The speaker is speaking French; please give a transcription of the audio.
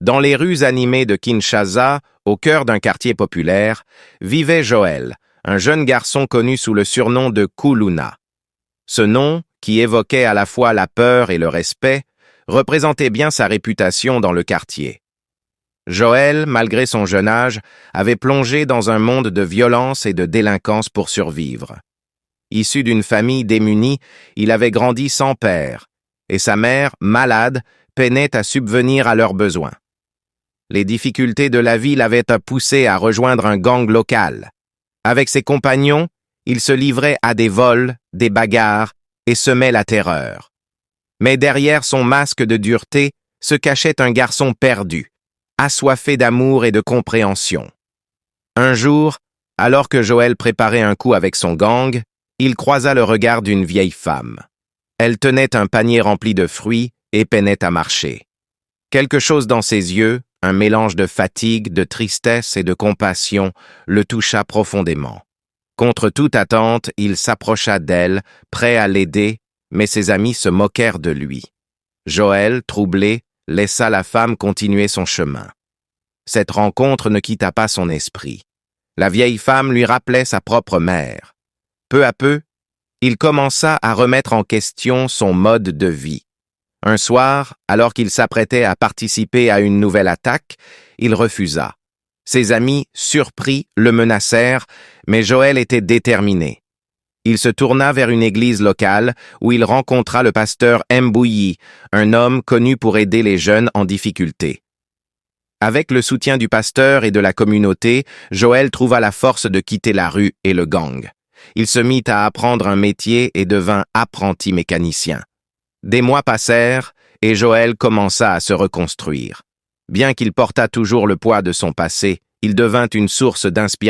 Dans les rues animées de Kinshasa, au cœur d'un quartier populaire, vivait Joël, un jeune garçon connu sous le surnom de Kuluna. Ce nom, qui évoquait à la fois la peur et le respect, représentait bien sa réputation dans le quartier. Joël, malgré son jeune âge, avait plongé dans un monde de violence et de délinquance pour survivre. Issu d'une famille démunie, il avait grandi sans père, et sa mère, malade, peinait à subvenir à leurs besoins. Les difficultés de la vie l'avaient poussé à rejoindre un gang local. Avec ses compagnons, il se livrait à des vols, des bagarres et semait la terreur. Mais derrière son masque de dureté se cachait un garçon perdu, assoiffé d'amour et de compréhension. Un jour, alors que Joël préparait un coup avec son gang, il croisa le regard d'une vieille femme. Elle tenait un panier rempli de fruits et peinait à marcher. Quelque chose dans ses yeux, un mélange de fatigue, de tristesse et de compassion, le toucha profondément. Contre toute attente, il s'approcha d'elle, prêt à l'aider, mais ses amis se moquèrent de lui. Joël, troublé, laissa la femme continuer son chemin. Cette rencontre ne quitta pas son esprit. La vieille femme lui rappelait sa propre mère. Peu à peu, il commença à remettre en question son mode de vie. Un soir, alors qu'il s'apprêtait à participer à une nouvelle attaque, il refusa. Ses amis, surpris, le menacèrent, mais Joël était déterminé. Il se tourna vers une église locale où il rencontra le pasteur Mbouyi, un homme connu pour aider les jeunes en difficulté. Avec le soutien du pasteur et de la communauté, Joël trouva la force de quitter la rue et le gang. Il se mit à apprendre un métier et devint apprenti mécanicien. Des mois passèrent et Joël commença à se reconstruire. Bien qu'il portât toujours le poids de son passé, il devint une source d'inspiration.